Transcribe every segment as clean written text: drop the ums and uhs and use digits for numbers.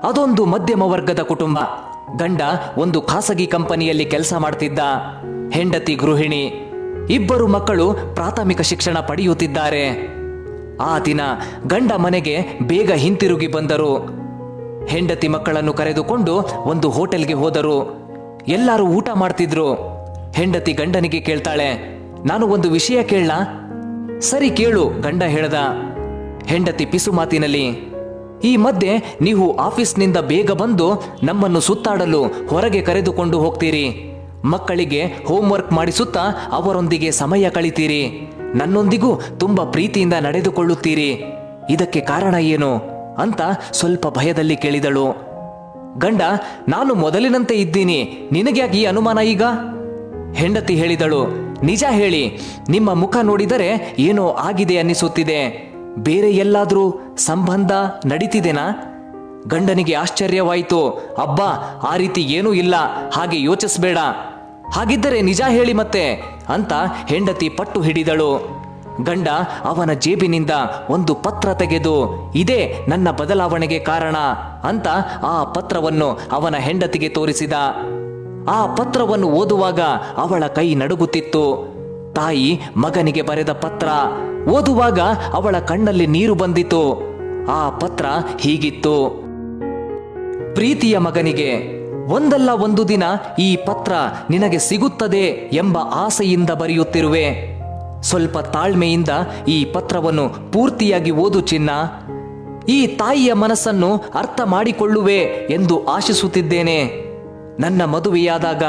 ಅದೊಂದು ಮಧ್ಯಮ ವರ್ಗದ ಕುಟುಂಬ. ಗಂಡ ಒಂದು ಖಾಸಗಿ ಕಂಪನಿಯಲ್ಲಿ ಕೆಲಸ ಮಾಡ್ತಿದ್ದ, ಹೆಂಡತಿ ಗೃಹಿಣಿ. ಇಬ್ಬರು ಮಕ್ಕಳು ಪ್ರಾಥಮಿಕ ಶಿಕ್ಷಣ ಪಡೆಯುತ್ತಿದ್ದಾರೆ. ಆ ದಿನ ಗಂಡ ಮನೆಗೆ ಬೇಗ ಹಿಂತಿರುಗಿ ಬಂದರು. ಹೆಂಡತಿ ಮಕ್ಕಳನ್ನು ಕರೆದುಕೊಂಡು ಒಂದು ಹೋಟೆಲ್ಗೆ ಹೋದರು. ಎಲ್ಲರೂ ಊಟ ಮಾಡ್ತಿದ್ರು. ಹೆಂಡತಿ ಗಂಡನಿಗೆ ಕೇಳ್ತಾಳೆ, ನಾನು ಒಂದು ವಿಷಯ ಕೇಳಲಾ? ಸರಿ ಕೇಳು, ಗಂಡ ಹೇಳ್ದ. ಹೆಂಡತಿ ಪಿಸು ಮಾತಿನಲ್ಲಿ, ಈ ಮಧ್ಯೆ ನೀವು ಆಫೀಸ್ನಿಂದ ಬೇಗ ಬಂದು ನಮ್ಮನ್ನು ಸುತ್ತಾಡಲು ಹೊರಗೆ ಕರೆದುಕೊಂಡು ಹೋಗ್ತೀರಿ. ಮಕ್ಕಳಿಗೆ ಹೋಮ್ವರ್ಕ್ ಮಾಡಿಸುತ್ತಾ ಅವರೊಂದಿಗೆ ಸಮಯ ಕಳಿತೀರಿ. ನನ್ನೊಂದಿಗೂ ತುಂಬಾ ಪ್ರೀತಿಯಿಂದ ನಡೆದುಕೊಳ್ಳುತ್ತೀರಿ. ಇದಕ್ಕೆ ಕಾರಣ ಏನು ಅಂತ ಸ್ವಲ್ಪ ಭಯದಲ್ಲಿ ಕೇಳಿದಳು. ಗಂಡ, ನಾನು ಮೊದಲಿನಂತೆ ಇದ್ದೀನಿ, ನಿನಗ್ಯಾಕೆ ಈ ಅನುಮಾನ ಈಗ? ಹೆಂಡತಿ ಹೇಳಿದಳು, ನಿಜ ಹೇಳಿ, ನಿಮ್ಮ ಮುಖ ನೋಡಿದರೆ ಏನೋ ಆಗಿದೆ ಅನ್ನಿಸುತ್ತಿದೆ. ಬೇರೆ ಎಲ್ಲಾದ್ರೂ ಸಂಬಂಧ ನಡೀತಿದೆನಾ? ಗಂಡನಿಗೆ ಆಶ್ಚರ್ಯವಾಯಿತು. ಅಬ್ಬಾ, ಆ ರೀತಿ ಏನೂ ಇಲ್ಲ, ಹಾಗೆ ಯೋಚಿಸಬೇಡ. ಹಾಗಿದ್ದರೆ ನಿಜ ಹೇಳಿ ಮತ್ತೆ ಅಂತ ಹೆಂಡತಿ ಪಟ್ಟು ಹಿಡಿದಳು. ಗಂಡ ಅವನ ಜೇಬಿನಿಂದ ಒಂದು ಪತ್ರ ತೆಗೆದು, ಇದೇ ನನ್ನ ಬದಲಾವಣೆಗೆ ಕಾರಣ ಅಂತ ಆ ಪತ್ರವನ್ನು ಅವನ ಹೆಂಡತಿಗೆ ತೋರಿಸಿದ. ಆ ಪತ್ರವನ್ನು ಓದುವಾಗ ಅವಳ ಕೈ ನಡುಗುತ್ತಿತ್ತು. ತಾಯಿ ಮಗನಿಗೆ ಬರೆದ ಪತ್ರ. ಓದುವಾಗ ಅವಳ ಕಣ್ಣಲ್ಲಿ ನೀರು ಬಂದಿತು. ಆ ಪತ್ರ ಹೀಗಿತ್ತು: ಪ್ರೀತಿಯ ಮಗನಿಗೆ, ಒಂದಲ್ಲ ಒಂದು ದಿನ ಈ ಪತ್ರ ನಿನಗೆ ಸಿಗುತ್ತದೆ ಎಂಬ ಆಸೆಯಿಂದ ಬರೆಯುತ್ತಿರುವೆ. ಸ್ವಲ್ಪ ತಾಳ್ಮೆಯಿಂದ ಈ ಪತ್ರವನ್ನು ಪೂರ್ತಿಯಾಗಿ ಓದು ಚಿನ್ನ. ಈ ತಾಯಿಯ ಮನಸ್ಸನ್ನು ಅರ್ಥ ಮಾಡಿಕೊಳ್ಳುವೆ ಎಂದು ಆಶಿಸುತ್ತಿದ್ದೇನೆ. ನನ್ನ ಮದುವೆಯಾದಾಗ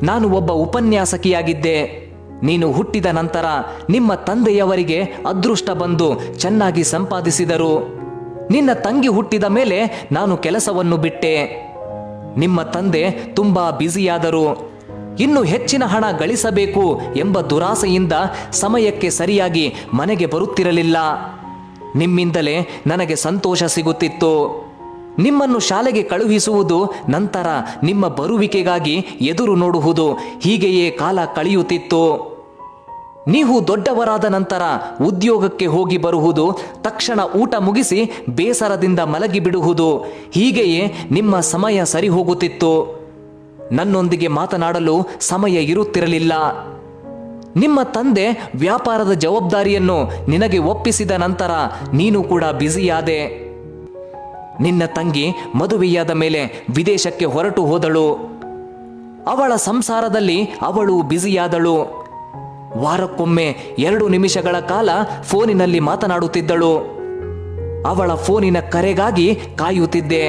ನಾನು ಒಬ್ಬ ಉಪನ್ಯಾಸಕಿಯಾಗಿದ್ದೆ. ನೀನು ಹುಟ್ಟಿದ ನಂತರ ನಿಮ್ಮ ತಂದೆಯವರಿಗೆ ಅದೃಷ್ಟ ಬಂದು ಚೆನ್ನಾಗಿ ಸಂಪಾದಿಸಿದರು. ನಿನ್ನ ತಂಗಿ ಹುಟ್ಟಿದ ಮೇಲೆ ನಾನು ಕೆಲಸವನ್ನು ಬಿಟ್ಟೆ. ನಿಮ್ಮ ತಂದೆ ತುಂಬಾ ಬ್ಯುಸಿಯಾದರು. ಇನ್ನು ಹೆಚ್ಚಿನ ಹಣ ಗಳಿಸಬೇಕು ಎಂಬ ದುರಾಸೆಯಿಂದ ಸಮಯಕ್ಕೆ ಸರಿಯಾಗಿ ಮನೆಗೆ ಬರುತ್ತಿರಲಿಲ್ಲ. ನಿಮ್ಮಿಂದಲೇ ನನಗೆ ಸಂತೋಷ ಸಿಗುತ್ತಿತ್ತು. ನಿಮ್ಮನ್ನು ಶಾಲೆಗೆ ಕಳುಹಿಸುವುದು, ನಂತರ ನಿಮ್ಮ ಬರುವಿಕೆಗಾಗಿ ಎದುರು ನೋಡುವುದು, ಹೀಗೆಯೇ ಕಾಲ ಕಳೆಯುತ್ತಿತ್ತು. ನೀವು ದೊಡ್ಡವರಾದ ನಂತರ ಉದ್ಯೋಗಕ್ಕೆ ಹೋಗಿ ಬರುವುದು, ತಕ್ಷಣ ಊಟ ಮುಗಿಸಿ ಬೇಸರದಿಂದ ಮಲಗಿಬಿಡುವುದು, ಹೀಗೆಯೇ ನಿಮ್ಮ ಸಮಯ ಸರಿ ಹೋಗುತ್ತಿತ್ತು. ನನ್ನೊಂದಿಗೆ ಮಾತನಾಡಲು ಸಮಯ ಇರುತ್ತಿರಲಿಲ್ಲ. ನಿಮ್ಮ ತಂದೆ ವ್ಯಾಪಾರದ ಜವಾಬ್ದಾರಿಯನ್ನು ನಿನಗೆ ಒಪ್ಪಿಸಿದ ನಂತರ ನೀನು ಕೂಡ ಬ್ಯುಸಿಯಾದೆ. ನಿನ್ನ ತಂಗಿ ಮದುವೆಯಾದ ಮೇಲೆ ವಿದೇಶಕ್ಕೆ ಹೊರಟು ಹೋದಳು. ಅವಳ ಸಂಸಾರದಲ್ಲಿ ಅವಳು ಬ್ಯುಸಿಯಾದಳು. ವಾರಕ್ಕೊಮ್ಮೆ 2 ನಿಮಿಷಗಳ ಕಾಲ ಫೋನಿನಲ್ಲಿ ಮಾತನಾಡುತ್ತಿದ್ದಳು. ಅವಳ ಫೋನಿನ ಕರೆಗಾಗಿ ಕಾಯುತ್ತಿದ್ದೆ.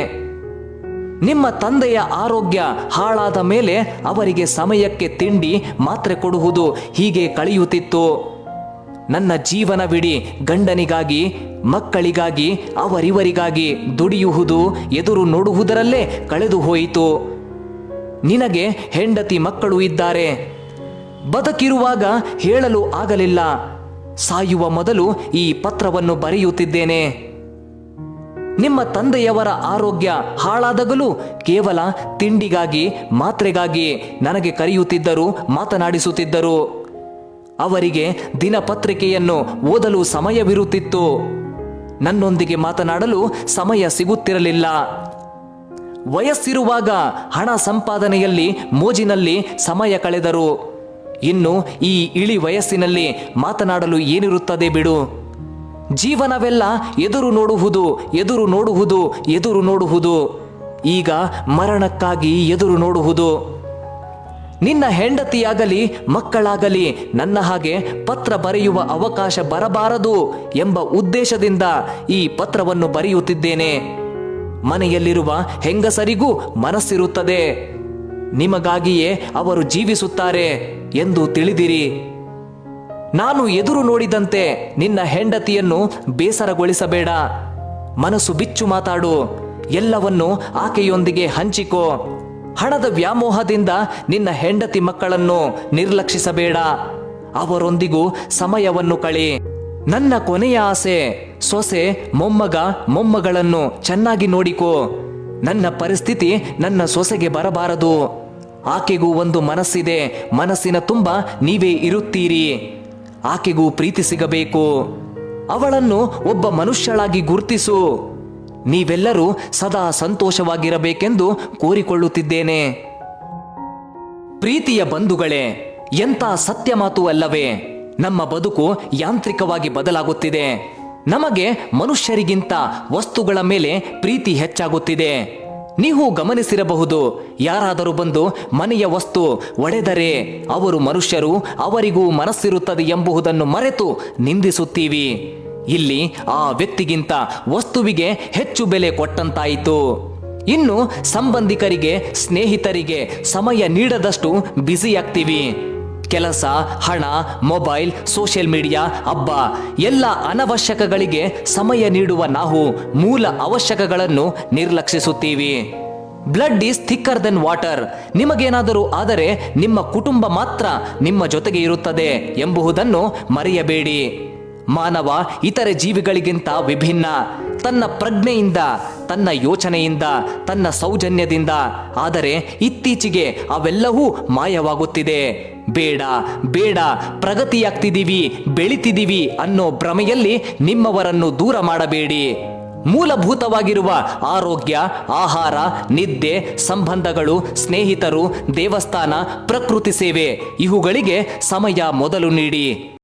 ನಿಮ್ಮ ತಂದೆಯ ಆರೋಗ್ಯ ಹಾಳಾದ ಮೇಲೆ ಅವರಿಗೆ ಸಮಯಕ್ಕೆ ತಿಂಡಿ ಮಾತ್ರೆ ಕೊಡುವುದು, ಹೀಗೆ ಕಳೆಯುತ್ತಿತ್ತು. ನನ್ನ ಜೀವನವಿಡೀ ಗಂಡನಿಗಾಗಿ, ಮಕ್ಕಳಿಗಾಗಿ, ಅವರಿವರಿಗಾಗಿ ದುಡಿಯುವುದು, ಎದುರು ನೋಡುವುದರಲ್ಲೇ ಕಳೆದು ಹೋಯಿತು. ನಿನಗೆ ಹೆಂಡತಿ ಮಕ್ಕಳು ಇದ್ದಾರೆ. ಬದುಕಿರುವಾಗ ಹೇಳಲು ಆಗಲಿಲ್ಲ. ಸಾಯುವ ಮೊದಲು ಈ ಪತ್ರವನ್ನು ಬರೆಯುತ್ತಿದ್ದೇನೆ. ನಿಮ್ಮ ತಂದೆಯವರ ಆರೋಗ್ಯ ಹಾಳಾದಾಗಲೂ ಕೇವಲ ತಿಂಡಿಗಾಗಿ, ಮಾತ್ರೆಗಾಗಿ ನನಗೆ ಕರೆಯುತ್ತಿದ್ದರು, ಮಾತನಾಡಿಸುತ್ತಿದ್ದರು. ಅವರಿಗೆ ದಿನಪತ್ರಿಕೆಯನ್ನು ಓದಲು ಸಮಯವಿರುತ್ತಿತ್ತು. ನನ್ನೊಂದಿಗೆ ಮಾತನಾಡಲು ಸಮಯ ಸಿಗುತ್ತಿರಲಿಲ್ಲ. ವಯಸ್ಸಿರುವಾಗ ಹಣ ಸಂಪಾದನೆಯಲ್ಲಿ, ಮೋಜಿನಲ್ಲಿ ಸಮಯ ಕಳೆದರು. ಇನ್ನು ಈ ಇಳಿ ವಯಸ್ಸಿನಲ್ಲಿ ಮಾತನಾಡಲು ಏನಿರುತ್ತದೆ ಬಿಡು. ಜೀವನವೆಲ್ಲ ಎದುರು ನೋಡುವುದು, ಎದುರು ನೋಡುವುದು, ಎದುರು ನೋಡುವುದು. ಈಗ ಮರಣಕ್ಕಾಗಿ ಎದುರು ನೋಡುವುದು. ನಿನ್ನ ಹೆಂಡತಿಯಾಗಲಿ ಮಕ್ಕಳಾಗಲಿ ನನ್ನ ಹಾಗೆ ಪತ್ರ ಬರೆಯುವ ಅವಕಾಶ ಬರಬಾರದು ಎಂಬ ಉದ್ದೇಶದಿಂದ ಈ ಪತ್ರವನ್ನು ಬರೆಯುತ್ತಿದ್ದೇನೆ. ಮನೆಯಲ್ಲಿರುವ ಹೆಂಗಸರಿಗೂ ಮನಸ್ಸಿರುತ್ತದೆ. ನಿಮಗಾಗಿಯೇ ಅವರು ಜೀವಿಸುತ್ತಾರೆ ಎಂದು ತಿಳಿದಿರಿ. ನಾನು ಎದುರು ನೋಡಿದಂತೆ ನಿನ್ನ ಹೆಂಡತಿಯನ್ನು ಬೇಸರಗೊಳಿಸಬೇಡ. ಮನಸ್ಸು ಬಿಚ್ಚು ಮಾತಾಡು. ಎಲ್ಲವನ್ನು ಆಕೆಯೊಂದಿಗೆ ಹಂಚಿಕೋ. ಹಣದ ವ್ಯಾಮೋಹದಿಂದ ನಿನ್ನ ಹೆಂಡತಿ ಮಕ್ಕಳನ್ನು ನಿರ್ಲಕ್ಷಿಸಬೇಡ. ಅವರೊಂದಿಗೂ ಸಮಯವನ್ನು ಕಳಿ. ನನ್ನ ಕೊನೆಯ ಆಸೆ, ಸೊಸೆ, ಮೊಮ್ಮಗ, ಮೊಮ್ಮಗಳನ್ನು ಚೆನ್ನಾಗಿ ನೋಡಿಕೋ. ನನ್ನ ಪರಿಸ್ಥಿತಿ ನನ್ನ ಸೊಸೆಗೆ ಬರಬಾರದು. ಆಕೆಗೂ ಒಂದು ಮನಸ್ಸಿದೆ. ಮನಸ್ಸಿನ ತುಂಬ ನೀವೇ ಇರುತ್ತೀರಿ. ಆಕೆಗೂ ಪ್ರೀತಿ ಸಿಗಬೇಕು. ಅವಳನ್ನು ಒಬ್ಬ ಮನುಷ್ಯಳಾಗಿ ಗುರುತಿಸು. ನೀವೆಲ್ಲರೂ ಸದಾ ಸಂತೋಷವಾಗಿರಬೇಕೆಂದು ಕೋರಿಕೊಳ್ಳುತ್ತಿದ್ದೇನೆ. ಪ್ರೀತಿಯ ಬಂಧುಗಳೇ, ಎಂಥ ಸತ್ಯ ಮಾತು ಅಲ್ಲವೇ? ನಮ್ಮ ಬದುಕು ಯಾಂತ್ರಿಕವಾಗಿ ಬದಲಾಗುತ್ತಿದೆ. ನಮಗೆ ಮನುಷ್ಯರಿಗಿಂತ ವಸ್ತುಗಳ ಮೇಲೆ ಪ್ರೀತಿ ಹೆಚ್ಚಾಗುತ್ತಿದೆ. ನೀವು ಗಮನಿಸಿರಬಹುದು, ಯಾರಾದರೂ ಬಂದು ಮನೆಯ ವಸ್ತು ಒಡೆದರೆ ಅವರು ಮನುಷ್ಯರು, ಅವರಿಗೂ ಮನಸ್ಸಿರುತ್ತದೆ ಎಂಬುದನ್ನು ಮರೆತು ನಿಂದಿಸುತ್ತೀವಿ. ಇಲ್ಲಿ ಆ ವ್ಯಕ್ತಿಗಿಂತ ವಸ್ತುವಿಗೆ ಹೆಚ್ಚು ಬೆಲೆ ಕೊಟ್ಟಂತಾಯಿತು. ಇನ್ನು ಸಂಬಂಧಿಕರಿಗೆ, ಸ್ನೇಹಿತರಿಗೆ ಸಮಯ ನೀಡದಷ್ಟು ಬ್ಯುಸಿಯಾಗ್ತೀವಿ. ಕೆಲಸ, ಹಣ, ಮೊಬೈಲ್, ಸೋಷಿಯಲ್ ಮೀಡಿಯಾ, ಹಬ್ಬ ಎಲ್ಲ ಅನವಶ್ಯಕಗಳಿಗೆ ಸಮಯ ನೀಡುವ ನಾವು ಮೂಲ ಅವಶ್ಯಕಗಳನ್ನು ನಿರ್ಲಕ್ಷಿಸುತ್ತೀವಿ. Blood is thicker than water. ನಿಮಗೇನಾದರೂ ಆದರೆ ನಿಮ್ಮ ಕುಟುಂಬ ಮಾತ್ರ ನಿಮ್ಮ ಜೊತೆಗೆ ಇರುತ್ತದೆ ಎಂಬುದನ್ನು ಮರೆಯಬೇಡಿ. ಮಾನವ ಇತರೆ ಜೀವಿಗಳಿಗಿಂತ ವಿಭಿನ್ನ. ತನ್ನ ಪ್ರಜ್ಞೆಯಿಂದ, ತನ್ನ ಯೋಚನೆಯಿಂದ, ತನ್ನ ಸೌಜನ್ಯದಿಂದ. ಆದರೆ ಇತ್ತೀಚೆಗೆ ಅವೆಲ್ಲವೂ ಮಾಯವಾಗುತ್ತಿದೆ. ಬೇಡ ಬೇಡ, ಪ್ರಗತಿಯಾಗ್ತಿದ್ದೀವಿ, ಬೆಳಿತಿದ್ದೀವಿ ಅನ್ನೋ ಭ್ರಮೆಯಲ್ಲಿ ನಿಮ್ಮವರನ್ನು ದೂರ ಮಾಡಬೇಡಿ. ಮೂಲಭೂತವಾಗಿರುವ ಆರೋಗ್ಯ, ಆಹಾರ, ನಿದ್ದೆ, ಸಂಬಂಧಗಳು, ಸ್ನೇಹಿತರು, ದೇವಸ್ಥಾನ, ಪ್ರಕೃತಿ ಸೇವೆ ಇವುಗಳಿಗೆ ಸಮಯ ಮೊದಲು ನೀಡಿ.